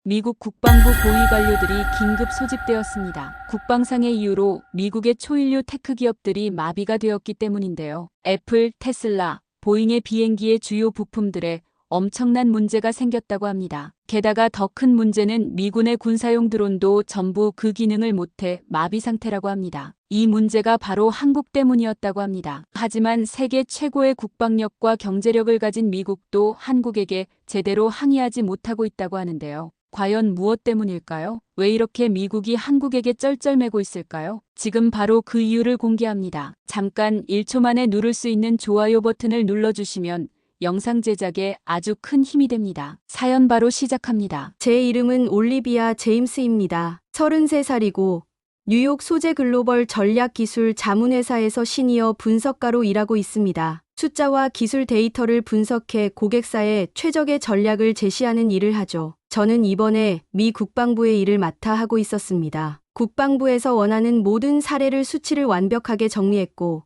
미국 국방부 고위 관료들이 긴급 소집되었습니다. 국방상의 이유로 미국의 초인류 테크 기업들이 마비가 되었기 때문인데요. 애플, 테슬라, 보잉의 비행기의 주요 부품들에 엄청난 문제가 생겼다고 합니다. 게다가 더 큰 문제는 미군의 군사용 드론도 전부 그 기능을 못해 마비 상태라고 합니다. 이 문제가 바로 한국 때문이었다고 합니다. 하지만 세계 최고의 국방력과 경제력을 가진 미국도 한국에게 제대로 항의하지 못하고 있다고 하는데요. 과연 무엇 때문일까요? 왜 이렇게 미국이 한국에게 쩔쩔매고 있을까요? 지금 바로 그 이유를 공개합니다. 잠깐 1초 만에 누를 수 있는 좋아요 버튼을 눌러주시면 영상 제작에 아주 큰 힘이 됩니다. 사연 바로 시작합니다. 제 이름은 올리비아 제임스입니다. 33살이고 뉴욕 소재 글로벌 전략기술 자문회사에서 시니어 분석가로 일하고 있습니다. 숫자와 기술 데이터를 분석해 고객사에 최적의 전략을 제시하는 일을 하죠. 저는 이번에 미 국방부의 일을 맡아 하고 있었습니다. 국방부에서 원하는 모든 사례를 수치를 완벽하게 정리했고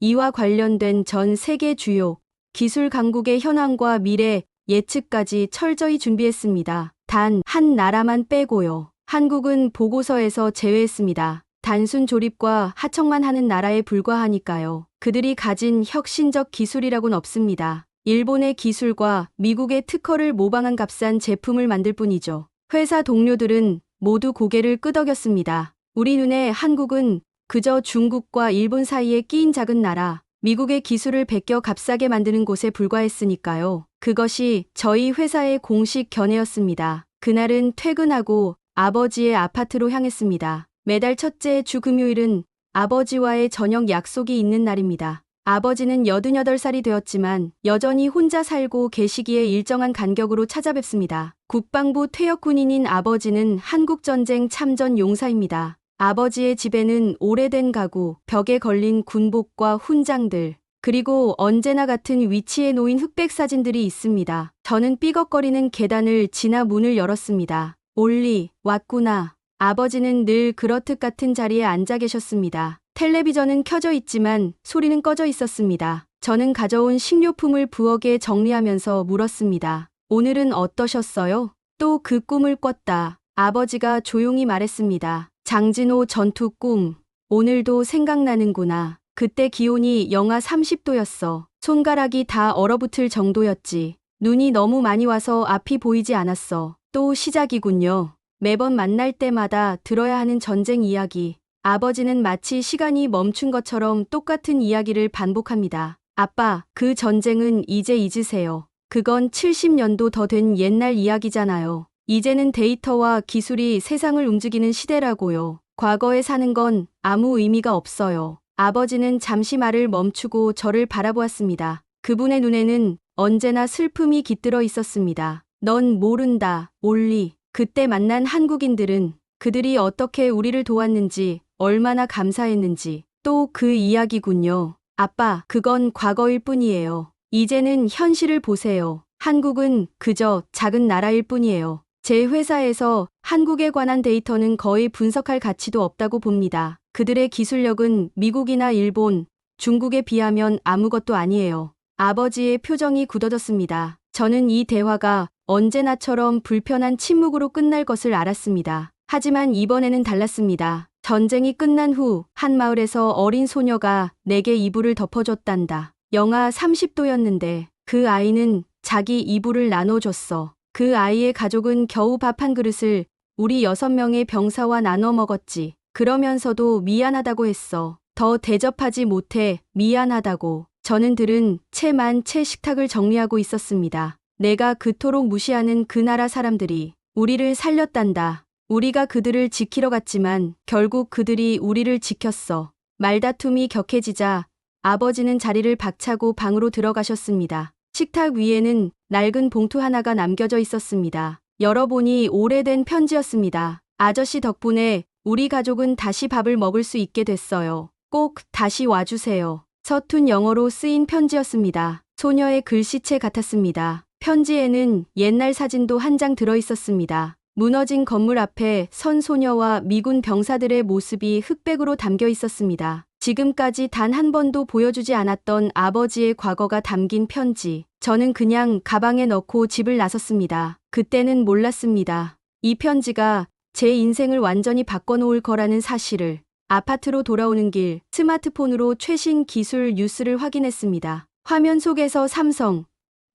이와 관련된 전 세계 주요 기술 강국의 현황과 미래 예측까지 철저히 준비했습니다. 단 한 나라만 빼고요. 한국은 보고서에서 제외했습니다. 단순 조립과 하청만 하는 나라에 불과하니까요. 그들이 가진 혁신적 기술이라고는 없습니다. 일본의 기술과 미국의 특허를 모방한 값싼 제품을 만들 뿐이죠. 회사 동료들은 모두 고개를 끄덕였습니다. 우리 눈에 한국은 그저 중국과 일본 사이에 끼인 작은 나라, 미국의 기술을 베껴 값싸게 만드는 곳에 불과했으니까요. 그것이 저희 회사의 공식 견해였습니다. 그날은 퇴근하고 아버지의 아파트로 향했습니다. 매달 첫째 주 금요일은 아버지와의 저녁 약속이 있는 날입니다. 아버지는 88살이 되었지만 여전히 혼자 살고 계시기에 일정한 간격으로 찾아뵙습니다. 국방부 퇴역 군인인 아버지는 한국전쟁 참전 용사입니다. 아버지의 집에는 오래된 가구, 벽에 걸린 군복과 훈장들, 그리고 언제나 같은 위치에 놓인 흑백 사진들이 있습니다. 저는 삐걱거리는 계단을 지나 문을 열었습니다. 올리, 왔구나. 아버지는 늘 그렇듯 같은 자리에 앉아 계셨습니다. 텔레비전은 켜져 있지만 소리는 꺼져 있었습니다. 저는 가져온 식료품을 부엌에 정리하면서 물었습니다. 오늘은 어떠셨어요? 또 그 꿈을 꿨다. 아버지가 조용히 말했습니다. 장진호 전투 꿈. 오늘도 생각나는구나. 그때 기온이 영하 30도였어. 손가락이 다 얼어붙을 정도였지. 눈이 너무 많이 와서 앞이 보이지 않았어. 또 시작이군요. 매번 만날 때마다 들어야 하는 전쟁 이야기. 아버지는 마치 시간이 멈춘 것처럼 똑같은 이야기를 반복합니다. 아빠, 그 전쟁은 이제 잊으세요. 그건 70년도 더 된 옛날 이야기잖아요. 이제는 데이터와 기술이 세상을 움직이는 시대라고요. 과거에 사는 건 아무 의미가 없어요. 아버지는 잠시 말을 멈추고 저를 바라보았습니다. 그분의 눈에는 언제나 슬픔이 깃들어 있었습니다. 넌 모른다, 올리. 그때 만난 한국인들은 그들이 어떻게 우리를 도왔는지, 얼마나 감사했는지. 또 그 이야기군요. 아빠, 그건 과거일 뿐이에요. 이제는 현실을 보세요. 한국은 그저 작은 나라일 뿐이에요. 제 회사에서 한국에 관한 데이터는 거의 분석할 가치도 없다고 봅니다. 그들의 기술력은 미국이나 일본, 중국에 비하면 아무것도 아니에요. 아버지의 표정이 굳어졌습니다. 저는 이 대화가 언제나처럼 불편한 침묵으로 끝날 것을 알았습니다. 하지만 이번에는 달랐습니다. 전쟁이 끝난 후 한 마을에서 어린 소녀가 내게 이불을 덮어줬단다. 영하 30도였는데 그 아이는 자기 이불을 나눠줬어. 그 아이의 가족은 겨우 밥 한 그릇을 우리 6명의 병사와 나눠 먹었지. 그러면서도 미안하다고 했어. 더 대접하지 못해 미안하다고. 저는 들은 채 식탁을 정리하고 있었습니다. 내가 그토록 무시하는 그 나라 사람들이 우리를 살렸단다. 우리가 그들을 지키러 갔지만 결국 그들이 우리를 지켰어. 말다툼이 격해지자 아버지는 자리를 박차고 방으로 들어가셨습니다. 식탁 위에는 낡은 봉투 하나가 남겨져 있었습니다. 열어보니 오래된 편지였습니다. 아저씨 덕분에 우리 가족은 다시 밥을 먹을 수 있게 됐어요. 꼭 다시 와주세요. 서툰 영어로 쓰인 편지였습니다. 소녀의 글씨체 같았습니다. 편지에는 옛날 사진도 한 장 들어 있었습니다. 무너진 건물 앞에 선 소녀와 미군 병사들의 모습이 흑백으로 담겨 있었습니다. 지금까지 단 한 번도 보여주지 않았던 아버지의 과거가 담긴 편지. 저는 그냥 가방에 넣고 집을 나섰습니다. 그때는 몰랐습니다. 이 편지가 제 인생을 완전히 바꿔놓을 거라는 사실을. 아파트로 돌아오는 길, 스마트폰으로 최신 기술 뉴스를 확인했습니다. 화면 속에서 삼성,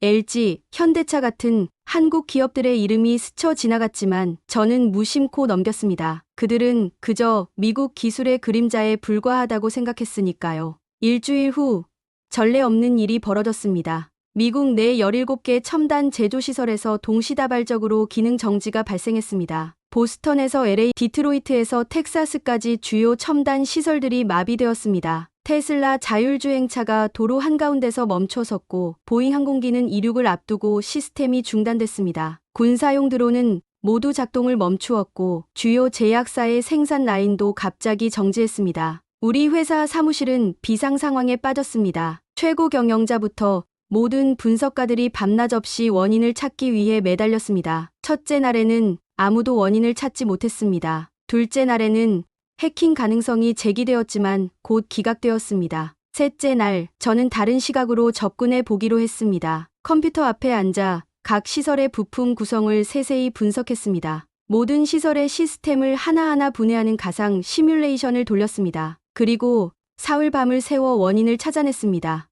LG, 현대차 같은 한국 기업들의 이름이 스쳐 지나갔지만 저는 무심코 넘겼습니다. 그들은 그저 미국 기술의 그림자에 불과하다고 생각했으니까요. 일주일 후 전례 없는 일이 벌어졌습니다. 미국 내 17개 첨단 제조시설에서 동시다발적으로 기능 정지가 발생했습니다. 보스턴에서 LA, 디트로이트에서 텍사스까지 주요 첨단 시설들이 마비되었습니다. 테슬라 자율주행차가 도로 한가운데서 멈춰섰고 보잉 항공기는 이륙을 앞두고 시스템이 중단됐습니다. 군사용 드론은 모두 작동을 멈추었고 주요 제약사의 생산 라인도 갑자기 정지했습니다. 우리 회사 사무실은 비상 상황에 빠졌습니다. 최고 경영자부터 모든 분석가들이 밤낮 없이 원인을 찾기 위해 매달렸습니다. 첫째 날에는 아무도 원인을 찾지 못했습니다. 둘째 날에는 해킹 가능성이 제기되었지만 곧 기각되었습니다. 셋째 날, 저는 다른 시각으로 접근해 보기로 했습니다. 컴퓨터 앞에 앉아 각 시설의 부품 구성을 세세히 분석했습니다. 모든 시설의 시스템을 하나하나 분해하는 가상 시뮬레이션을 돌렸습니다. 그리고 사흘 밤을 새워 원인을 찾아냈습니다.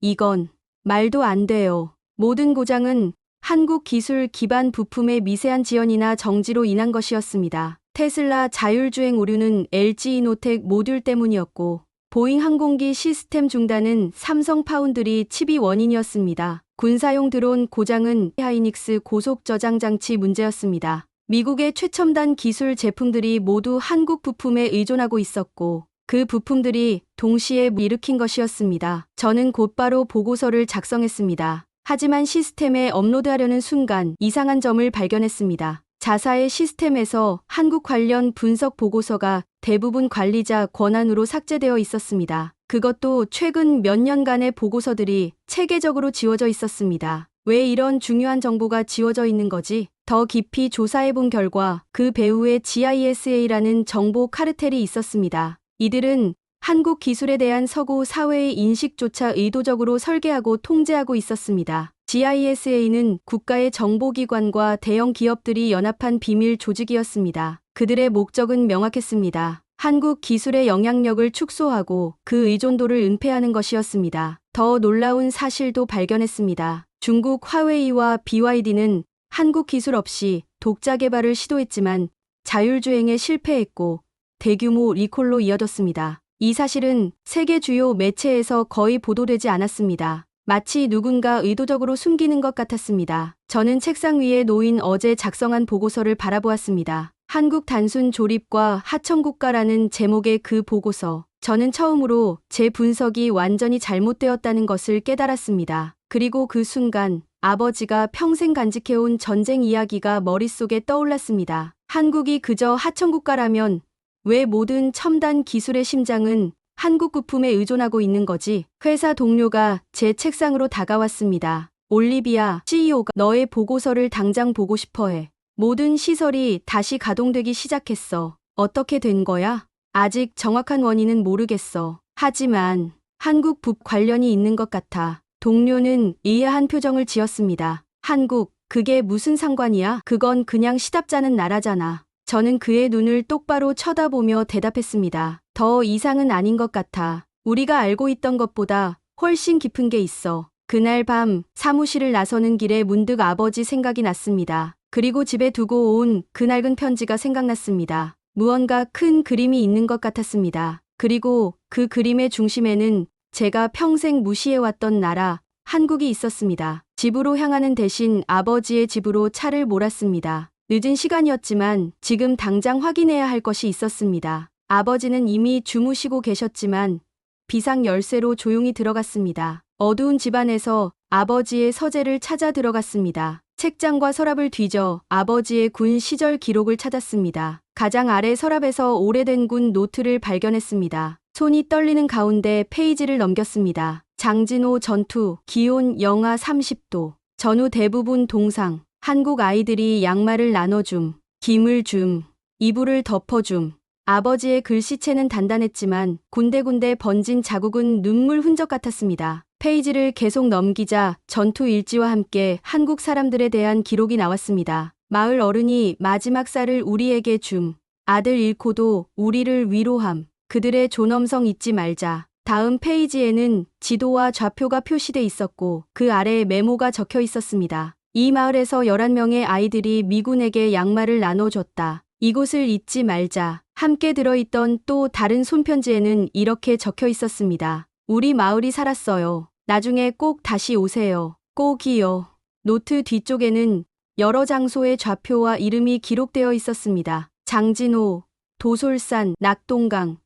이건 말도 안 돼요. 모든 고장은 한국 기술 기반 부품의 미세한 지연이나 정지로 인한 것이었습니다. 테슬라 자율주행 오류는 LG 이노텍 모듈 때문이었고 보잉 항공기 시스템 중단은 삼성 파운드리 칩이 원인이었습니다. 군사용 드론 고장은 하이닉스 고속 저장 장치 문제였습니다. 미국의 최첨단 기술 제품들이 모두 한국 부품에 의존하고 있었고 그 부품들이 동시에 일으킨 것이었습니다. 저는 곧바로 보고서를 작성했습니다. 하지만 시스템에 업로드하려는 순간 이상한 점을 발견했습니다. 자사의 시스템에서 한국 관련 분석 보고서가 대부분 관리자 권한으로 삭제되어 있었습니다. 그것도 최근 몇 년간의 보고서들이 체계적으로 지워져 있었습니다. 왜 이런 중요한 정보가 지워져 있는 거지? 더 깊이 조사해본 결과 그 배후에 GISA라는 정보 카르텔이 있었습니다. 이들은 한국 기술에 대한 서구 사회의 인식조차 의도적으로 설계하고 통제하고 있었습니다. GISA는 국가의 정보기관과 대형 기업들이 연합한 비밀 조직이었습니다. 그들의 목적은 명확했습니다. 한국 기술의 영향력을 축소하고 그 의존도를 은폐하는 것이었습니다. 더 놀라운 사실도 발견했습니다. 중국 화웨이와 BYD는 한국 기술 없이 독자 개발을 시도했지만 자율주행에 실패했고 대규모 리콜로 이어졌습니다. 이 사실은 세계 주요 매체에서 거의 보도되지 않았습니다. 마치 누군가 의도적으로 숨기는 것 같았습니다. 저는 책상 위에 놓인 어제 작성한 보고서를 바라보았습니다. 한국 단순 조립과 하청국가라는 제목의 그 보고서. 저는 처음으로 제 분석이 완전히 잘못되었다는 것을 깨달았습니다. 그리고 그 순간 아버지가 평생 간직해온 전쟁 이야기가 머릿속에 떠올랐습니다. 한국이 그저 하청국가라면 왜 모든 첨단 기술의 심장은 한국 부품에 의존하고 있는 거지? 회사 동료가 제 책상으로 다가왔습니다. 올리비아, CEO가 너의 보고서를 당장 보고 싶어 해. 모든 시설이 다시 가동되기 시작했어. 어떻게 된 거야? 아직 정확한 원인은 모르겠어. 하지만 한국 북 관련이 있는 것 같아. 동료는 이해한 표정을 지었습니다. 한국, 그게 무슨 상관이야? 그건 그냥 시답잖은 나라잖아. 저는 그의 눈을 똑바로 쳐다보며 대답했습니다. 더 이상은 아닌 것 같아. 우리가 알고 있던 것보다 훨씬 깊은 게 있어. 그날 밤 사무실을 나서는 길에 문득 아버지 생각이 났습니다. 그리고 집에 두고 온 그 낡은 편지가 생각났습니다. 무언가 큰 그림이 있는 것 같았습니다. 그리고 그 그림의 중심에는 제가 평생 무시해왔던 나라, 한국이 있었습니다. 집으로 향하는 대신 아버지의 집으로 차를 몰았습니다. 늦은 시간이었지만 지금 당장 확인해야 할 것이 있었습니다. 아버지는 이미 주무시고 계셨지만 비상 열쇠로 조용히 들어갔습니다. 어두운 집안에서 아버지의 서재를 찾아 들어갔습니다. 책장과 서랍을 뒤져 아버지의 군 시절 기록을 찾았습니다. 가장 아래 서랍에서 오래된 군 노트를 발견했습니다. 손이 떨리는 가운데 페이지를 넘겼습니다. 장진호 전투, 기온 영하 30도, 전후 대부분 동상, 한국 아이들이 양말을 나눠줌, 김을 줌, 이불을 덮어줌, 아버지의 글씨체는 단단했지만 군데군데 번진 자국은 눈물 흔적 같았습니다. 페이지를 계속 넘기자 전투 일지와 함께 한국 사람들에 대한 기록이 나왔습니다. 마을 어른이 마지막 쌀을 우리에게 줌. 아들 잃고도 우리를 위로함. 그들의 존엄성 잊지 말자. 다음 페이지에는 지도와 좌표가 표시돼 있었고 그 아래에 메모가 적혀 있었습니다. 이 마을에서 11명의 아이들이 미군에게 양말을 나눠줬다. 이곳을 잊지 말자. 함께 들어있던 또 다른 손편지에는 이렇게 적혀 있었습니다. 우리 마을이 살았어요. 나중에 꼭 다시 오세요. 꼭이요. 노트 뒤쪽에는 여러 장소의 좌표와 이름이 기록되어 있었습니다. 장진호, 도솔산, 낙동강,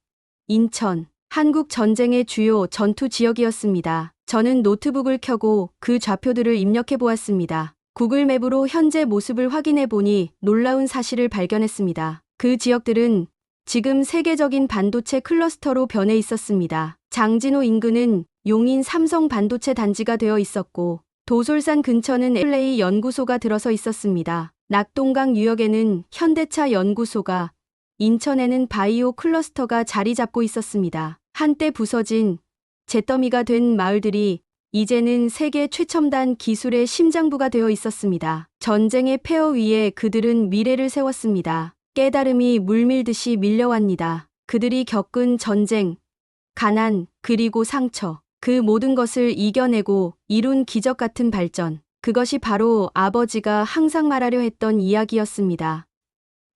인천. 한국 전쟁의 주요 전투 지역이었습니다. 저는 노트북을 켜고 그 좌표들을 입력해 보았습니다. 구글 맵으로 현재 모습을 확인해 보니 놀라운 사실을 발견했습니다. 그 지역들은 지금 세계적인 반도체 클러스터로 변해 있었습니다. 장진호 인근은 용인 삼성 반도체 단지가 되어 있었고 도솔산 근처는 플레이 연구소가 들어서 있었습니다. 낙동강 유역에는 현대차 연구소가, 인천에는 바이오 클러스터가 자리 잡고 있었습니다. 한때 부서진 잿더미가 된 마을들이 이제는 세계 최첨단 기술의 심장부가 되어 있었습니다. 전쟁의 폐허 위에 그들은 미래를 세웠습니다. 깨달음이 물밀듯이 밀려왔니다. 그들이 겪은 전쟁, 가난, 그리고 상처. 그 모든 것을 이겨내고 이룬 기적 같은 발전. 그것이 바로 아버지가 항상 말하려 했던 이야기였습니다.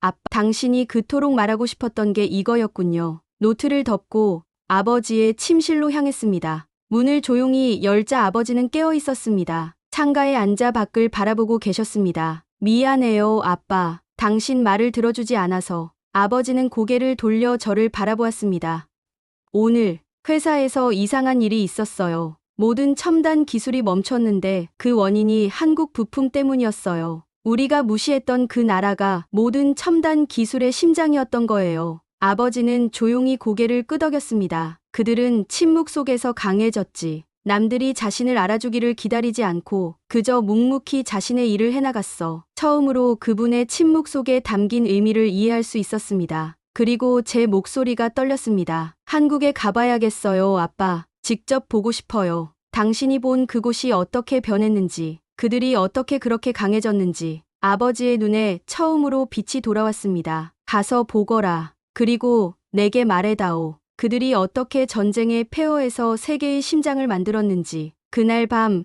아빠, 당신이 그토록 말하고 싶었던 게 이거였군요. 노트를 덮고 아버지의 침실로 향했습니다. 문을 조용히 열자 아버지는 깨어 있었습니다. 창가에 앉아 밖을 바라보고 계셨습니다. 미안해요, 아빠. 당신 말을 들어주지 않아서. 아버지는 고개를 돌려 저를 바라보았습니다. 오늘 회사에서 이상한 일이 있었어요. 모든 첨단 기술이 멈췄는데 그 원인이 한국 부품 때문이었어요. 우리가 무시했던 그 나라가 모든 첨단 기술의 심장이었던 거예요. 아버지는 조용히 고개를 끄덕였습니다. 그들은 침묵 속에서 강해졌지. 남들이 자신을 알아주기를 기다리지 않고 그저 묵묵히 자신의 일을 해나갔어. 처음으로 그분의 침묵 속에 담긴 의미를 이해할 수 있었습니다. 그리고 제 목소리가 떨렸습니다. 한국에 가봐야겠어요, 아빠. 직접 보고 싶어요. 당신이 본 그곳이 어떻게 변했는지, 그들이 어떻게 그렇게 강해졌는지. 아버지의 눈에 처음으로 빛이 돌아왔습니다. 가서 보거라. 그리고 내게 말해다오. 그들이 어떻게 전쟁의 폐허에서 세계의 심장을 만들었는지. 그날 밤,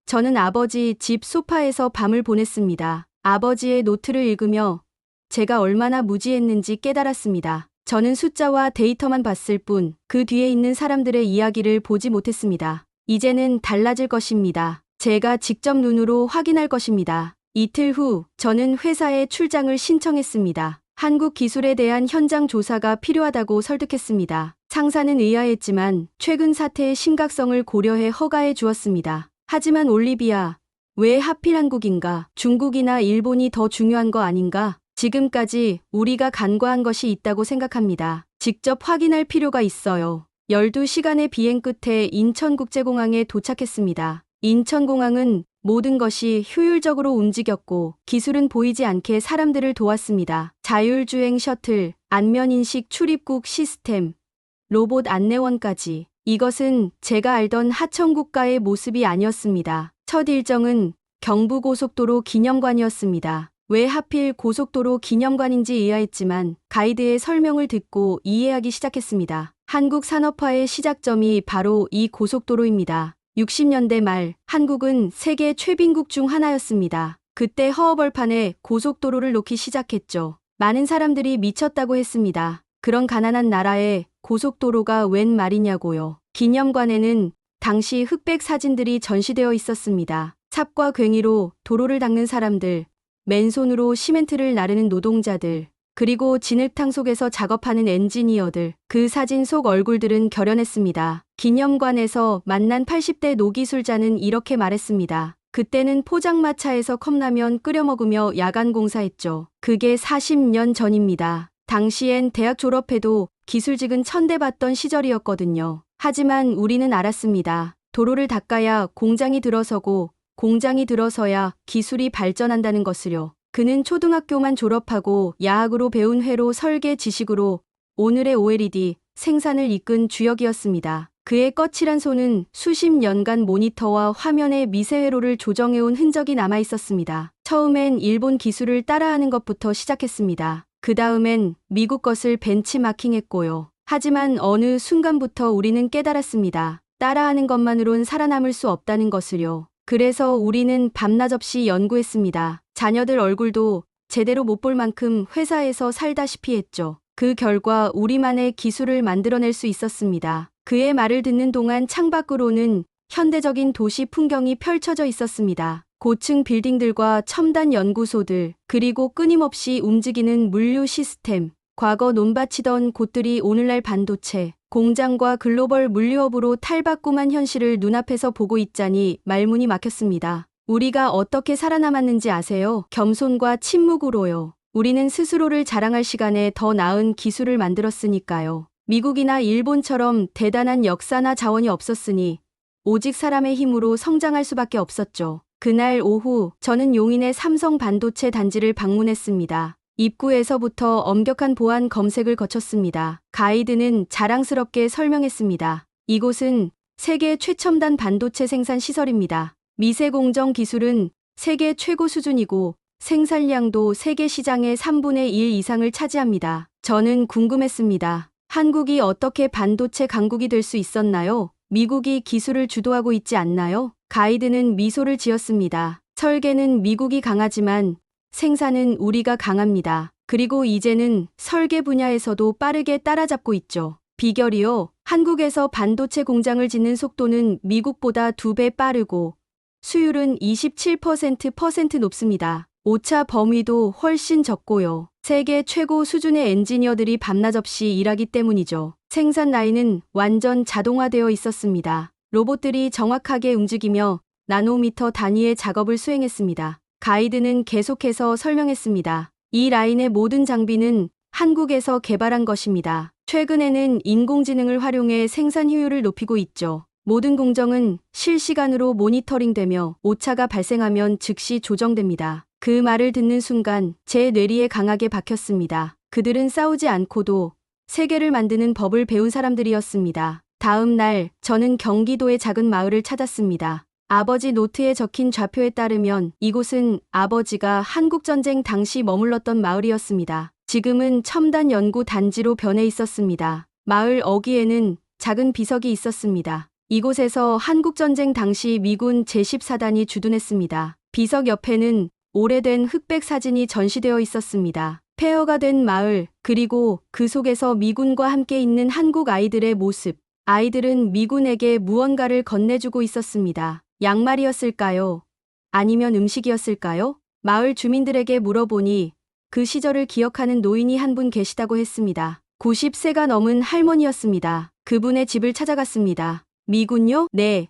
저는 아버지 집 소파에서 밤을 보냈습니다. 아버지의 노트를 읽으며 제가 얼마나 무지했는지 깨달았습니다. 저는 숫자와 데이터만 봤을 뿐 그 뒤에 있는 사람들의 이야기를 보지 못했습니다. 이제는 달라질 것입니다. 제가 직접 눈으로 확인할 것입니다. 이틀 후 저는 회사에 출장을 신청했습니다. 한국 기술에 대한 현장 조사가 필요하다고 설득했습니다. 상사는 의아했지만 최근 사태의 심각성을 고려해 허가해 주었습니다. 하지만 올리비아, 왜 하필 한국인가? 중국이나 일본이 더 중요한 거 아닌가? 지금까지 우리가 간과한 것이 있다고 생각합니다. 직접 확인할 필요가 있어요. 12시간의 비행 끝에 인천국제공항에 도착했습니다. 인천공항은 모든 것이 효율적으로 움직였고 기술은 보이지 않게 사람들을 도왔습니다. 자율주행 셔틀, 안면인식 출입국 시스템, 로봇 안내원까지. 이것은 제가 알던 하청국가의 모습이 아니었습니다. 첫 일정은 경부고속도로 기념관이었습니다. 왜 하필 고속도로 기념관인지 의아했지만 가이드의 설명을 듣고 이해하기 시작했습니다. 한국 산업화의 시작점이 바로 이 고속도로입니다. 60년대 말 한국은 세계 최빈국 중 하나였습니다. 그때 허허벌판에 고속도로를 놓기 시작했죠. 많은 사람들이 미쳤다고 했습니다. 그런 가난한 나라에 고속도로가 웬 말이냐고요. 기념관에는 당시 흑백 사진들이 전시되어 있었습니다. 삽과 괭이로 도로를 닦는 사람들, 맨손으로 시멘트를 나르는 노동자들, 그리고 진흙탕 속에서 작업하는 엔지니어들. 그 사진 속 얼굴들은 결연했습니다. 기념관에서 만난 80대 노기술자는 이렇게 말했습니다. 그때는 포장마차에서 컵라면 끓여 먹으며 야간 공사했죠. 그게 40년 전입니다. 당시엔 대학 졸업해도 기술직은 천대받던 시절이었거든요. 하지만 우리는 알았습니다. 도로를 닦아야 공장이 들어서고 공장이 들어서야 기술이 발전한다는 것을요. 그는 초등학교만 졸업하고 야학으로 배운 회로 설계 지식으로 오늘의 OLED 생산을 이끈 주역이었습니다. 그의 거칠한 손은 수십 년간 모니터와 화면의 미세 회로를 조정해온 흔적이 남아 있었습니다. 처음엔 일본 기술을 따라하는 것부터 시작했습니다. 그 다음엔 미국 것을 벤치마킹했고요. 하지만 어느 순간부터 우리는 깨달았습니다. 따라하는 것만으론 살아남을 수 없다는 것을요. 그래서 우리는 밤낮 없이 연구했습니다. 자녀들 얼굴도 제대로 못 볼 만큼 회사에서 살다시피 했죠. 그 결과 우리만의 기술을 만들어낼 수 있었습니다. 그의 말을 듣는 동안 창밖으로는 현대적인 도시 풍경이 펼쳐져 있었습니다. 고층 빌딩들과 첨단 연구소들, 그리고 끊임없이 움직이는 물류 시스템, 과거 논바치던 곳들이 오늘날 반도체, 공장과 글로벌 물류업으로 탈바꿈한 현실을 눈앞에서 보고 있자니 말문이 막혔습니다. 우리가 어떻게 살아남았는지 아세요? 겸손과 침묵으로요. 우리는 스스로를 자랑할 시간에 더 나은 기술을 만들었으니까요. 미국이나 일본처럼 대단한 역사나 자원이 없었으니 오직 사람의 힘으로 성장할 수밖에 없었죠. 그날 오후 저는 용인의 삼성 반도체 단지를 방문했습니다. 입구에서부터 엄격한 보안 검색을 거쳤습니다. 가이드는 자랑스럽게 설명했습니다. 이곳은 세계 최첨단 반도체 생산 시설입니다. 미세공정 기술은 세계 최고 수준이고 생산량도 세계 시장의 3분의 1 이상을 차지합니다. 저는 궁금했습니다. 한국이 어떻게 반도체 강국이 될 수 있었나요? 미국이 기술을 주도하고 있지 않나요? 가이드는 미소를 지었습니다. 설계는 미국이 강하지만 생산은 우리가 강합니다. 그리고 이제는 설계 분야에서도 빠르게 따라잡고 있죠. 비결이요. 한국에서 반도체 공장을 짓는 속도는 미국보다 2배 빠르고 수율은 27% 높습니다. 오차 범위도 훨씬 적고요. 세계 최고 수준의 엔지니어들이 밤낮 없이 일하기 때문이죠. 생산 라인은 완전 자동화되어 있었습니다. 로봇들이 정확하게 움직이며 나노미터 단위의 작업을 수행했습니다. 가이드는 계속해서 설명했습니다. 이 라인의 모든 장비는 한국에서 개발한 것입니다. 최근에는 인공지능을 활용해 생산 효율을 높이고 있죠. 모든 공정은 실시간으로 모니터링되며 오차가 발생하면 즉시 조정됩니다. 그 말을 듣는 순간 제 뇌리에 강하게 박혔습니다. 그들은 싸우지 않고도 세계를 만드는 법을 배운 사람들이었습니다. 다음 날 저는 경기도의 작은 마을을 찾았습니다. 아버지 노트에 적힌 좌표에 따르면 이곳은 아버지가 한국전쟁 당시 머물렀던 마을이었습니다. 지금은 첨단 연구 단지로 변해 있었습니다. 마을 어귀에는 작은 비석이 있었습니다. 이곳에서 한국전쟁 당시 미군 제14단이 주둔했습니다. 비석 옆에는 오래된 흑백 사진이 전시되어 있었습니다. 폐허가 된 마을, 그리고 그 속에서 미군과 함께 있는 한국 아이들의 모습. 아이들은 미군에게 무언가를 건네주고 있었습니다. 양말이었을까요? 아니면 음식이었을까요? 마을 주민들에게 물어보니 그 시절을 기억하는 노인이 한 분 계시다고 했습니다. 90세가 넘은 할머니였습니다. 그분의 집을 찾아갔습니다. 미군요? 네,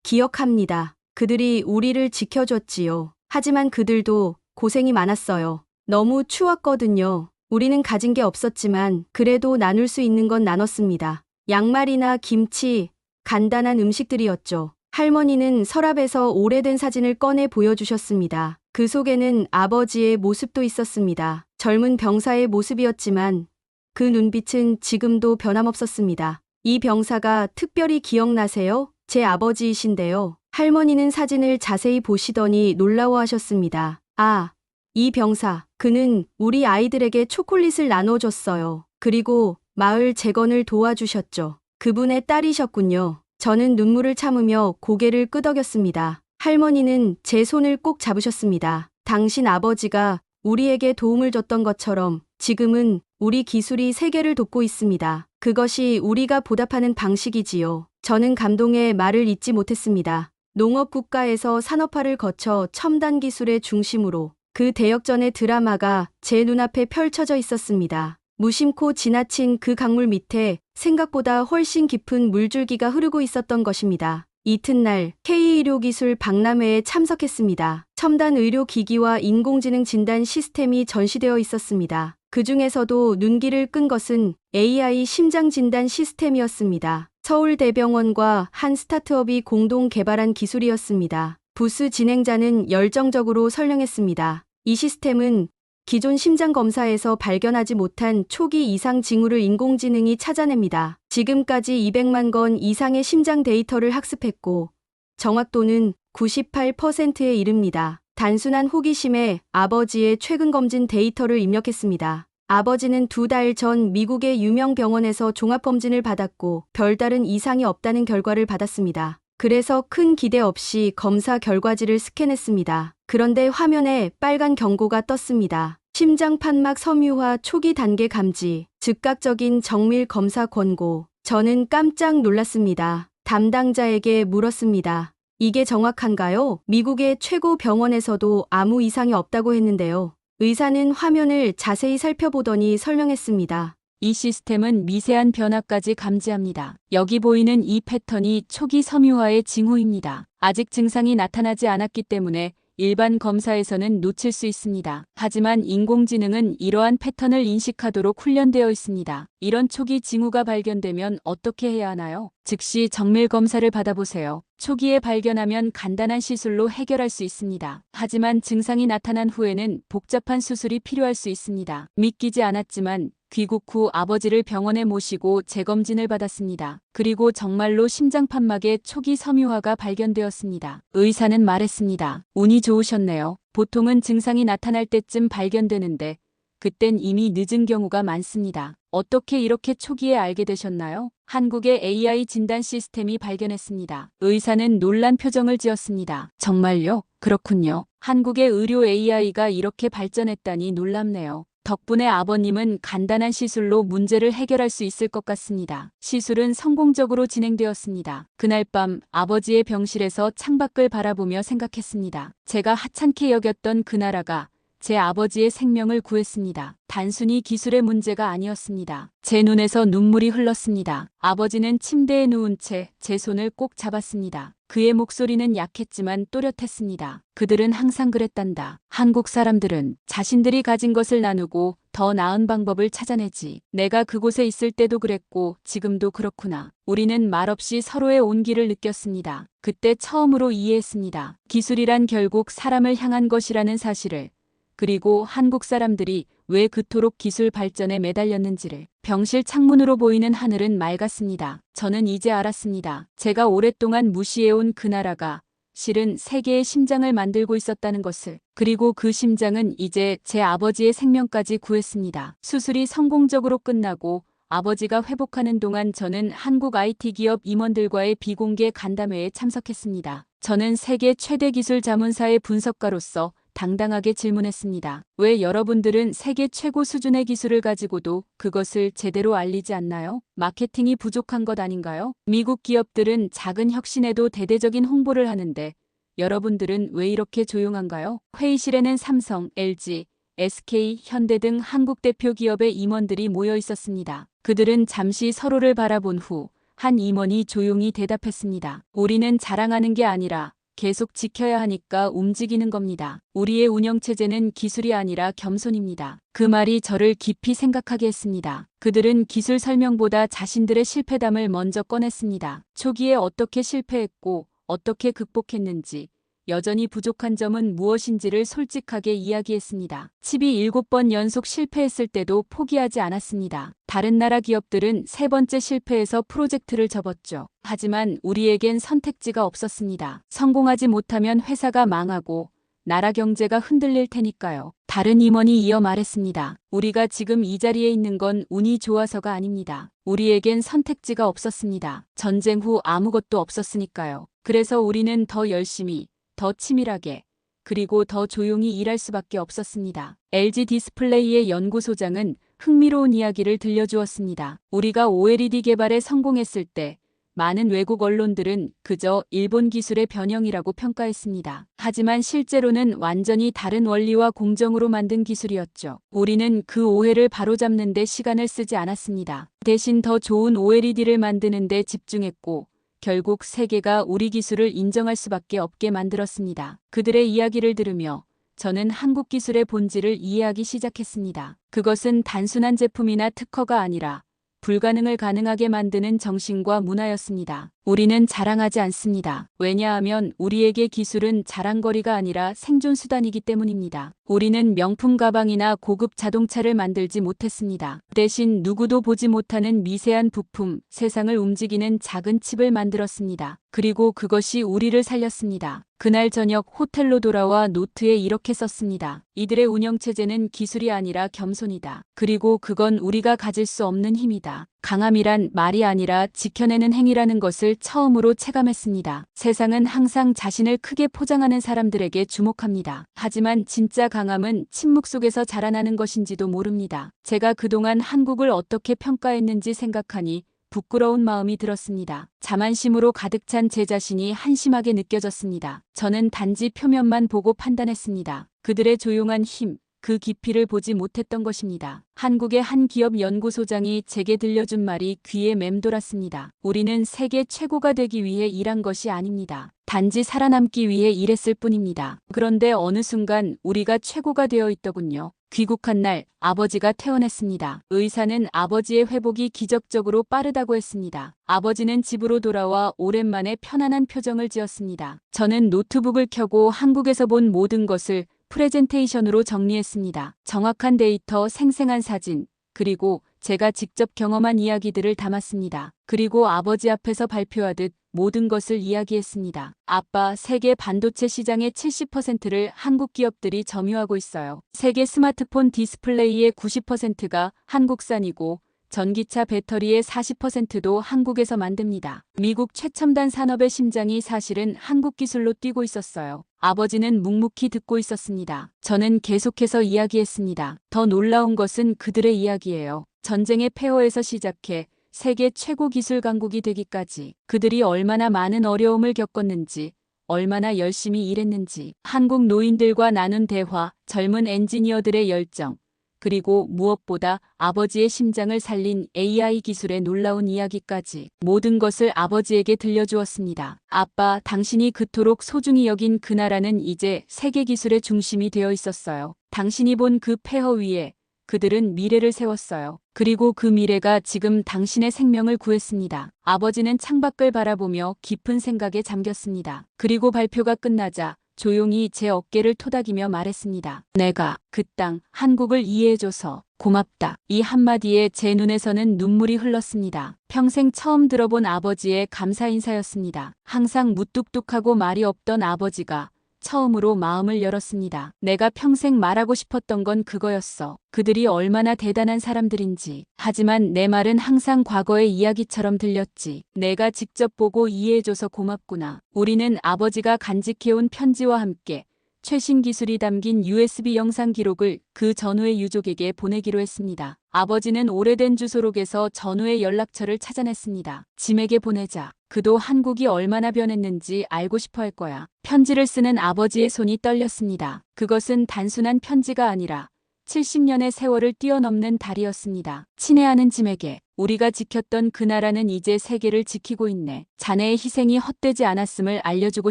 기억합니다. 그들이 우리를 지켜줬지요. 하지만 그들도 고생이 많았어요. 너무 추웠거든요. 우리는 가진 게 없었지만 그래도 나눌 수 있는 건 나눴습니다. 양말이나 김치, 간단한 음식들이었죠. 할머니는 서랍에서 오래된 사진을 꺼내 보여주셨습니다. 그 속에는 아버지의 모습도 있었습니다. 젊은 병사의 모습이었지만 그 눈빛은 지금도 변함없었습니다. 이 병사가 특별히 기억나세요? 제 아버지이신데요. 할머니는 사진을 자세히 보시더니 놀라워하셨습니다. 아, 이 병사, 그는 우리 아이들에게 초콜릿을 나눠줬어요. 그리고 마을 재건을 도와주셨죠. 그분의 딸이셨군요. 저는 눈물을 참으며 고개를 끄덕였습니다. 할머니는 제 손을 꼭 잡으셨습니다. 당신 아버지가 우리에게 도움을 줬던 것처럼 지금은 우리 기술이 세계를 돕고 있습니다. 그것이 우리가 보답하는 방식이지요. 저는 감동의 말을 잇지 못했습니다. 농업 국가에서 산업화를 거쳐 첨단 기술의 중심으로 그 대역전의 드라마가 제 눈앞에 펼쳐져 있었습니다. 무심코 지나친 그 강물 밑에 생각보다 훨씬 깊은 물줄기가 흐르고 있었던 것입니다. 이튿날 K의료기술 박람회에 참석했습니다. 첨단 의료기기와 인공지능 진단 시스템이 전시되어 있었습니다. 그 중에서도 눈길을 끈 것은 AI 심장 진단 시스템이었습니다. 서울대병원과 한 스타트업이 공동 개발한 기술이었습니다. 부스 진행자는 열정적으로 설명했습니다. 이 시스템은 기존 심장 검사에서 발견하지 못한 초기 이상 징후를 인공지능이 찾아냅니다. 지금까지 200만 건 이상의 심장 데이터를 학습했고 정확도는 98%에 이릅니다. 단순한 호기심에 아버지의 최근 검진 데이터를 입력했습니다. 아버지는 2달 전 미국의 유명 병원에서 종합검진을 받았고 별다른 이상이 없다는 결과를 받았습니다. 그래서 큰 기대 없이 검사 결과지를 스캔했습니다. 그런데 화면에 빨간 경고가 떴습니다. 심장 판막 섬유화 초기 단계 감지, 즉각적인 정밀 검사 권고. 저는 깜짝 놀랐습니다. 담당자에게 물었습니다. 이게 정확한가요? 미국의 최고 병원에서도 아무 이상이 없다고 했는데요. 의사는 화면을 자세히 살펴보더니 설명했습니다. 이 시스템은 미세한 변화까지 감지합니다. 여기 보이는 이 패턴이 초기 섬유화의 징후입니다. 아직 증상이 나타나지 않았기 때문에 일반 검사에서는 놓칠 수 있습니다. 하지만 인공지능은 이러한 패턴을 인식하도록 훈련되어 있습니다. 이런 초기 징후가 발견되면 어떻게 해야 하나요? 즉시 정밀 검사를 받아보세요. 초기에 발견하면 간단한 시술로 해결할 수 있습니다. 하지만 증상이 나타난 후에는 복잡한 수술이 필요할 수 있습니다. 믿기지 않았지만 귀국 후 아버지를 병원에 모시고 재검진을 받았습니다. 그리고 정말로 심장 판막에 초기 섬유화가 발견되었습니다. 의사는 말했습니다. 운이 좋으셨네요. 보통은 증상이 나타날 때쯤 발견되는데 그땐 이미 늦은 경우가 많습니다. 어떻게 이렇게 초기에 알게 되셨나요? 한국의 AI 진단 시스템이 발견했습니다. 의사는 놀란 표정을 지었습니다. 정말요? 그렇군요. 한국의 의료 AI가 이렇게 발전했다니 놀랍네요. 덕분에 아버님은 간단한 시술로 문제를 해결할 수 있을 것 같습니다. 시술은 성공적으로 진행되었습니다. 그날 밤 아버지의 병실에서 창밖을 바라보며 생각했습니다. 제가 하찮게 여겼던 그 나라가 제 아버지의 생명을 구했습니다. 단순히 기술의 문제가 아니었습니다. 제 눈에서 눈물이 흘렀습니다. 아버지는 침대에 누운 채 제 손을 꼭 잡았습니다. 그의 목소리는 약했지만 또렷했습니다. 그들은 항상 그랬단다. 한국 사람들은 자신들이 가진 것을 나누고 더 나은 방법을 찾아내지. 내가 그곳에 있을 때도 그랬고 지금도 그렇구나. 우리는 말없이 서로의 온기를 느꼈습니다. 그때 처음으로 이해했습니다. 기술이란 결국 사람을 향한 것이라는 사실을. 그리고 한국 사람들이 왜 그토록 기술 발전에 매달렸는지를. 병실 창문으로 보이는 하늘은 맑았습니다. 저는 이제 알았습니다. 제가 오랫동안 무시해온 그 나라가 실은 세계의 심장을 만들고 있었다는 것을. 그리고 그 심장은 이제 제 아버지의 생명까지 구했습니다. 수술이 성공적으로 끝나고 아버지가 회복하는 동안 저는 한국 IT 기업 임원들과의 비공개 간담회에 참석했습니다. 저는 세계 최대 기술 자문사의 분석가로서 당당하게 질문했습니다. 왜 여러분들은 세계 최고 수준의 기술을 가지고도 그것을 제대로 알리지 않나요? 마케팅이 부족한 것 아닌가요? 미국 기업들은 작은 혁신에도 대대적인 홍보를 하는데 여러분들은 왜 이렇게 조용한가요? 회의실에는 삼성, LG, SK, 현대 등 한국 대표 기업의 임원들이 모여 있었습니다. 그들은 잠시 서로를 바라본 후 한 임원이 조용히 대답했습니다. 우리는 자랑하는 게 아니라 계속 지켜야 하니까 움직이는 겁니다. 우리의 운영체제는 기술이 아니라 겸손입니다. 그 말이 저를 깊이 생각하게 했습니다. 그들은 기술 설명보다 자신들의 실패담을 먼저 꺼냈습니다. 초기에 어떻게 실패했고 어떻게 극복했는지, 여전히 부족한 점은 무엇인지를 솔직하게 이야기했습니다. 칩이 7번 연속 실패했을 때도 포기하지 않았습니다. 다른 나라 기업들은 3번째 실패에서 프로젝트를 접었죠. 하지만 우리에겐 선택지가 없었습니다. 성공하지 못하면 회사가 망하고 나라 경제가 흔들릴 테니까요. 다른 임원이 이어 말했습니다. 우리가 지금 이 자리에 있는 건 운이 좋아서가 아닙니다. 우리에겐 선택지가 없었습니다. 전쟁 후 아무것도 없었으니까요. 그래서 우리는 더 열심히, 더 치밀하게, 그리고 더 조용히 일할 수밖에 없었습니다. LG 디스플레이의 연구소장은 흥미로운 이야기를 들려주었습니다. 우리가 OLED 개발에 성공했을 때 많은 외국 언론들은 그저 일본 기술의 변형이라고 평가했습니다. 하지만 실제로는 완전히 다른 원리와 공정으로 만든 기술이었죠. 우리는 그 오해를 바로잡는 데 시간을 쓰지 않았습니다. 대신 더 좋은 OLED를 만드는 데 집중했고 결국 세계가 우리 기술을 인정할 수밖에 없게 만들었습니다. 그들의 이야기를 들으며 저는 한국 기술의 본질을 이해하기 시작했습니다. 그것은 단순한 제품이나 특허가 아니라 불가능을 가능하게 만드는 정신과 문화였습니다. 우리는 자랑하지 않습니다. 왜냐하면 우리에게 기술은 자랑거리가 아니라 생존 수단이기 때문입니다. 우리는 명품 가방이나 고급 자동차를 만들지 못했습니다. 대신 누구도 보지 못하는 미세한 부품, 세상을 움직이는 작은 칩을 만들었습니다. 그리고 그것이 우리를 살렸습니다. 그날 저녁 호텔로 돌아와 노트에 이렇게 썼습니다. 이들의 운영체제는 기술이 아니라 겸손이다. 그리고 그건 우리가 가질 수 없는 힘이다. 강함이란 말이 아니라 지켜내는 행위라는 것을 처음으로 체감했습니다. 세상은 항상 자신을 크게 포장하는 사람들에게 주목합니다. 하지만 진짜 강함은 침묵 속에서 자라나는 것인지도 모릅니다. 제가 그동안 한국을 어떻게 평가했는지 생각하니 부끄러운 마음이 들었습니다. 자만심으로 가득 찬 제 자신이 한심하게 느껴졌습니다. 저는 단지 표면만 보고 판단했습니다. 그들의 조용한 힘, 그 깊이를 보지 못했던 것입니다. 한국의 한 기업 연구소장이 제게 들려준 말이 귀에 맴돌았습니다. 우리는 세계 최고가 되기 위해 일한 것이 아닙니다. 단지 살아남기 위해 일했을 뿐입니다. 그런데 어느 순간 우리가 최고가 되어 있더군요. 귀국한 날 아버지가 퇴원했습니다. 의사는 아버지의 회복이 기적적으로 빠르다고 했습니다. 아버지는 집으로 돌아와 오랜만에 편안한 표정을 지었습니다. 저는 노트북을 켜고 한국에서 본 모든 것을 프레젠테이션으로 정리했습니다. 정확한 데이터, 생생한 사진, 그리고 제가 직접 경험한 이야기들을 담았습니다. 그리고 아버지 앞에서 발표하듯 모든 것을 이야기했습니다. 아빠, 세계 반도체 시장의 70%를 한국 기업들이 점유하고 있어요. 세계 스마트폰 디스플레이의 90%가 한국산이고 전기차 배터리의 40%도 한국에서 만듭니다. 미국 최첨단 산업의 심장이 사실은 한국 기술로 뛰고 있었어요. 아버지는 묵묵히 듣고 있었습니다. 저는 계속해서 이야기했습니다. 더 놀라운 것은 그들의 이야기예요. 전쟁의 폐허에서 시작해 세계 최고 기술 강국이 되기까지 그들이 얼마나 많은 어려움을 겪었는지, 얼마나 열심히 일했는지, 한국 노인들과 나눈 대화, 젊은 엔지니어들의 열정, 그리고 무엇보다 아버지의 심장을 살린 AI 기술의 놀라운 이야기까지 모든 것을 아버지에게 들려주었습니다. 아빠, 당신이 그토록 소중히 여긴 그 나라는 이제 세계 기술의 중심이 되어 있었어요. 당신이 본 그 폐허 위에 그들은 미래를 세웠어요. 그리고 그 미래가 지금 당신의 생명을 구했습니다. 아버지는 창밖을 바라보며 깊은 생각에 잠겼습니다. 그리고 발표가 끝나자 조용히 제 어깨를 토닥이며 말했습니다. 내가 그 땅, 한국을 이해해줘서 고맙다. 이 한마디에 제 눈에서는 눈물이 흘렀습니다. 평생 처음 들어본 아버지의 감사 인사였습니다. 항상 무뚝뚝하고 말이 없던 아버지가 처음으로 마음을 열었습니다. 내가 평생 말하고 싶었던 건 그거였어. 그들이 얼마나 대단한 사람들인지. 하지만 내 말은 항상 과거의 이야기처럼 들렸지. 내가 직접 보고 이해해줘서 고맙구나. 우리는 아버지가 간직해온 편지와 함께 최신 기술이 담긴 USB 영상 기록을 그 전우의 유족에게 보내기로 했습니다. 아버지는 오래된 주소록에서 전우의 연락처를 찾아냈습니다. 짐에게 보내자. 그도 한국이 얼마나 변했는지 알고 싶어 할 거야. 편지를 쓰는 아버지의 손이 떨렸습니다. 그것은 단순한 편지가 아니라 70년의 세월을 뛰어넘는 달이었습니다. 친애하는 짐에게 우리가 지켰던 그 나라는 이제 세계를 지키고 있네. 자네의 희생이 헛되지 않았음을 알려주고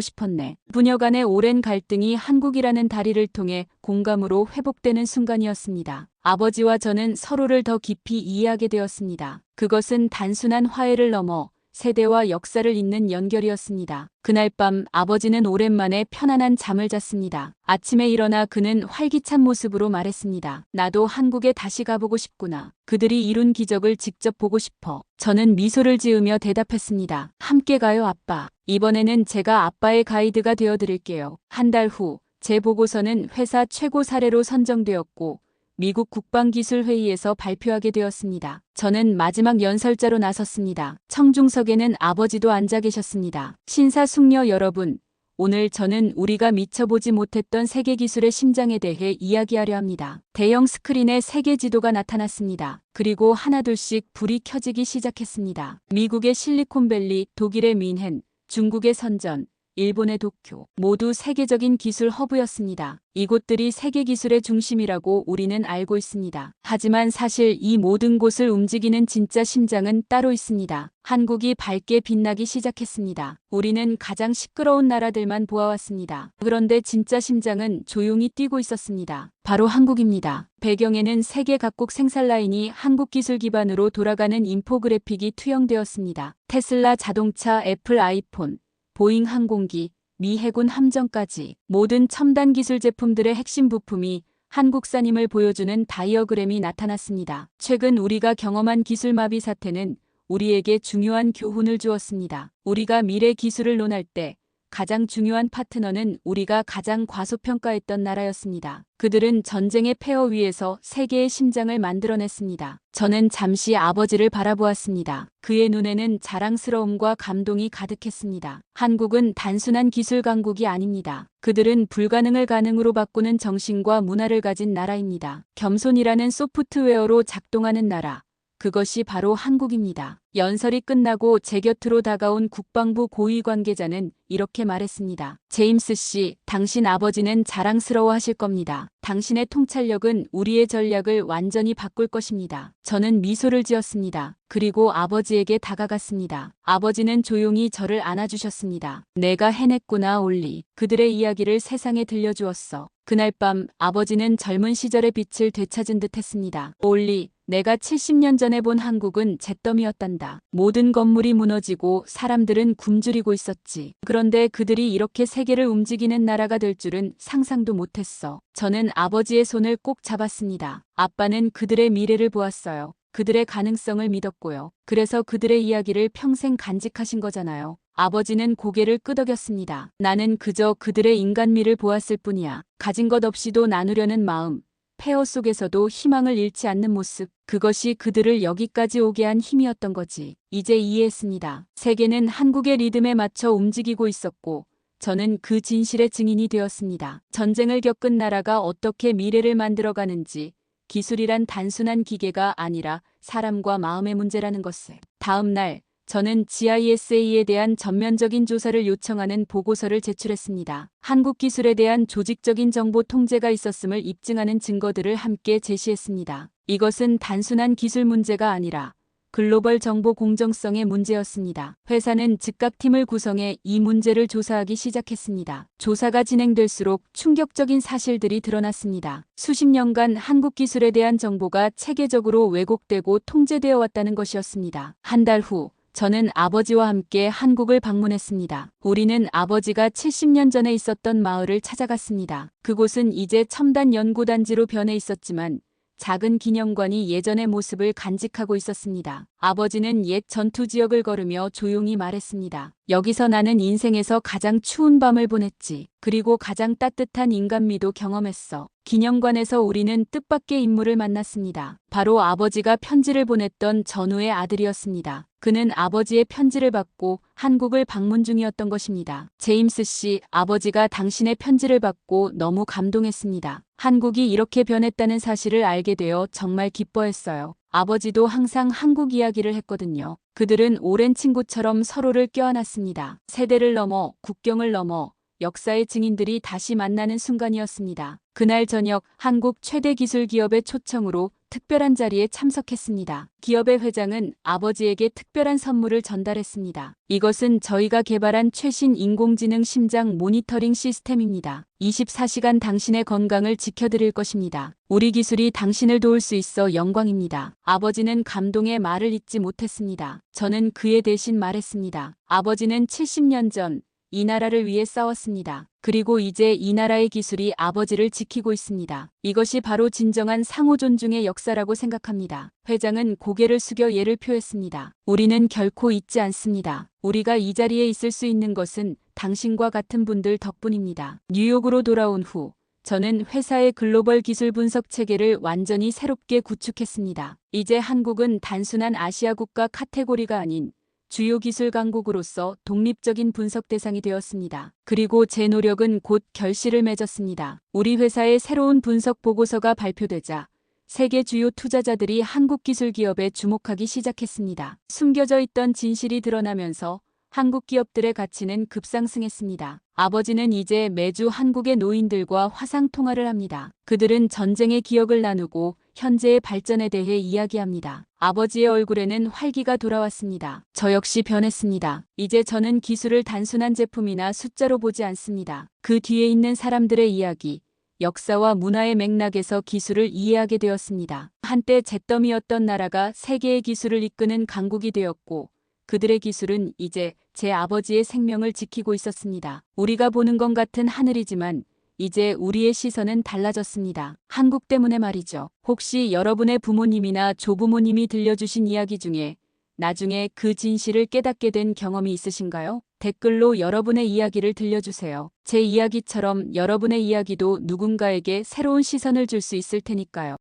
싶었네. 부녀 간의 오랜 갈등이 한국이라는 다리를 통해 공감으로 회복되는 순간이었습니다. 아버지와 저는 서로를 더 깊이 이해하게 되었습니다. 그것은 단순한 화해를 넘어 세대와 역사를 잇는 연결이었습니다. 그날 밤 아버지는 오랜만에 편안한 잠을 잤습니다. 아침에 일어나 그는 활기찬 모습으로 말했습니다. 나도 한국에 다시 가보고 싶구나. 그들이 이룬 기적을 직접 보고 싶어. 저는 미소를 지으며 대답했습니다. 함께 가요, 아빠. 이번에는 제가 아빠의 가이드가 되어드릴게요. 한 달 후 제 보고서는 회사 최고 사례로 선정되었고 미국 국방기술회의에서 발표하게 되었습니다. 저는 마지막 연설자로 나섰습니다. 청중석에는 아버지도 앉아 계셨습니다. 신사숙녀 여러분, 오늘 저는 우리가 미쳐보지 못했던 세계기술의 심장에 대해 이야기하려 합니다. 대형 스크린에 세계 지도가 나타났습니다. 그리고 하나둘씩 불이 켜지기 시작했습니다. 미국의 실리콘밸리, 독일의 뮌헨, 중국의 선전, 일본의 도쿄, 모두 세계적인 기술 허브였습니다. 이곳들이 세계 기술의 중심이라고 우리는 알고 있습니다. 하지만 사실 이 모든 곳을 움직이는 진짜 심장은 따로 있습니다. 한국이 밝게 빛나기 시작했습니다. 우리는 가장 시끄러운 나라들만 보아왔습니다. 그런데 진짜 심장은 조용히 뛰고 있었습니다. 바로 한국입니다. 배경에는 세계 각국 생산 라인이 한국 기술 기반으로 돌아가는 인포그래픽이 투영되었습니다. 테슬라 자동차, 애플 아이폰, 보잉 항공기, 미 해군 함정까지 모든 첨단 기술 제품들의 핵심 부품이 한국산임을 보여주는 다이어그램이 나타났습니다. 최근 우리가 경험한 기술 마비 사태는 우리에게 중요한 교훈을 주었습니다. 우리가 미래 기술을 논할 때 가장 중요한 파트너는 우리가 가장 과소평가했던 나라였습니다. 그들은 전쟁의 폐허 위에서 세계의 심장을 만들어냈습니다. 저는 잠시 아버지를 바라보았습니다. 그의 눈에는 자랑스러움과 감동이 가득했습니다. 한국은 단순한 기술 강국이 아닙니다. 그들은 불가능을 가능으로 바꾸는 정신과 문화를 가진 나라입니다. 겸손이라는 소프트웨어로 작동하는 나라. 그것이 바로 한국입니다. 연설이 끝나고 제 곁으로 다가온 국방부 고위 관계자는 이렇게 말했습니다. 제임스 씨, 당신 아버지는 자랑스러워하실 겁니다. 당신의 통찰력은 우리의 전략을 완전히 바꿀 것입니다. 저는 미소를 지었습니다. 그리고 아버지에게 다가갔습니다. 아버지는 조용히 저를 안아주셨습니다. 내가 해냈구나, 올리. 그들의 이야기를 세상에 들려주었어. 그날 밤 아버지는 젊은 시절의 빛을 되찾은 듯 했습니다. 올리, 내가 70년 전에 본 한국은 잿더미였단다. 모든 건물이 무너지고 사람들은 굶주리고 있었지. 그런데 그들이 이렇게 세계를 움직이는 나라가 될 줄은 상상도 못했어. 저는 아버지의 손을 꼭 잡았습니다. 아빠는 그들의 미래를 보았어요. 그들의 가능성을 믿었고요. 그래서 그들의 이야기를 평생 간직하신 거잖아요. 아버지는 고개를 끄덕였습니다. 나는 그저 그들의 인간미를 보았을 뿐이야. 가진 것 없이도 나누려는 마음. 폐허 속에서도 희망을 잃지 않는 모습, 그것이 그들을 여기까지 오게 한 힘이었던 거지. 이제 이해했습니다. 세계는 한국의 리듬에 맞춰 움직이고 있었고 저는 그 진실의 증인이 되었습니다. 전쟁을 겪은 나라가 어떻게 미래를 만들어가는지, 기술이란 단순한 기계가 아니라 사람과 마음의 문제라는 것을. 다음 날 저는 GISA에 대한 전면적인 조사를 요청하는 보고서를 제출했습니다. 한국 기술에 대한 조직적인 정보 통제가 있었음을 입증하는 증거들을 함께 제시했습니다. 이것은 단순한 기술 문제가 아니라 글로벌 정보 공정성의 문제였습니다. 회사는 즉각 팀을 구성해 이 문제를 조사하기 시작했습니다. 조사가 진행될수록 충격적인 사실들이 드러났습니다. 수십 년간 한국 기술에 대한 정보가 체계적으로 왜곡되고 통제되어 왔다는 것이었습니다. 한 달 후, 저는 아버지와 함께 한국을 방문했습니다. 우리는 아버지가 70년 전에 있었던 마을을 찾아갔습니다. 그곳은 이제 첨단 연구단지로 변해 있었지만 작은 기념관이 예전의 모습을 간직하고 있었습니다. 아버지는 옛 전투 지역을 걸으며 조용히 말했습니다. 여기서 나는 인생에서 가장 추운 밤을 보냈지. 그리고 가장 따뜻한 인간미도 경험했어. 기념관에서 우리는 뜻밖의 인물을 만났습니다. 바로 아버지가 편지를 보냈던 전우의 아들이었습니다. 그는 아버지의 편지를 받고 한국을 방문 중이었던 것입니다. 제임스 씨, 아버지가 당신의 편지를 받고 너무 감동했습니다. 한국이 이렇게 변했다는 사실을 알게 되어 정말 기뻐했어요. 아버지도 항상 한국 이야기를 했거든요. 그들은 오랜 친구처럼 서로를 껴안았습니다. 세대를 넘어, 국경을 넘어 역사의 증인들이 다시 만나는 순간이었습니다. 그날 저녁 한국 최대 기술 기업의 초청으로 특별한 자리에 참석했습니다. 기업의 회장은 아버지에게 특별한 선물을 전달했습니다. 이것은 저희가 개발한 최신 인공지능 심장 모니터링 시스템입니다. 24시간 당신의 건강을 지켜드릴 것입니다. 우리 기술이 당신을 도울 수 있어 영광입니다. 아버지는 감동의 말을 잇지 못했습니다. 저는 그에 대신 말했습니다. 아버지는 70년 전 이 나라를 위해 싸웠습니다. 그리고 이제 이 나라의 기술이 아버지를 지키고 있습니다. 이것이 바로 진정한 상호 존중의 역사라고 생각합니다. 회장은 고개를 숙여 예를 표했습니다. 우리는 결코 잊지 않습니다. 우리가 이 자리에 있을 수 있는 것은 당신과 같은 분들 덕분입니다. 뉴욕으로 돌아온 후 저는 회사의 글로벌 기술 분석 체계를 완전히 새롭게 구축했습니다. 이제 한국은 단순한 아시아 국가 카테고리가 아닌 주요 기술 강국으로서 독립적인 분석 대상이 되었습니다. 그리고 제 노력은 곧 결실을 맺었습니다. 우리 회사의 새로운 분석 보고서가 발표되자 세계 주요 투자자들이 한국 기술 기업에 주목하기 시작했습니다. 숨겨져 있던 진실이 드러나면서 한국 기업들의 가치는 급상승했습니다. 아버지는 이제 매주 한국의 노인들과 화상 통화를 합니다. 그들은 전쟁의 기억을 나누고 현재의 발전에 대해 이야기합니다. 아버지의 얼굴에는 활기가 돌아왔습니다. 저 역시 변했습니다. 이제 저는 기술을 단순한 제품이나 숫자로 보지 않습니다. 그 뒤에 있는 사람들의 이야기, 역사와 문화의 맥락에서 기술을 이해하게 되었습니다. 한때 잿더미였던 나라가 세계의 기술을 이끄는 강국이 되었고, 그들의 기술은 이제 제 아버지의 생명을 지키고 있었습니다. 우리가 보는 것 같은 하늘이지만 이제 우리의 시선은 달라졌습니다. 한국 때문에 말이죠. 혹시 여러분의 부모님이나 조부모님이 들려주신 이야기 중에 나중에 그 진실을 깨닫게 된 경험이 있으신가요? 댓글로 여러분의 이야기를 들려주세요. 제 이야기처럼 여러분의 이야기도 누군가에게 새로운 시선을 줄 수 있을 테니까요.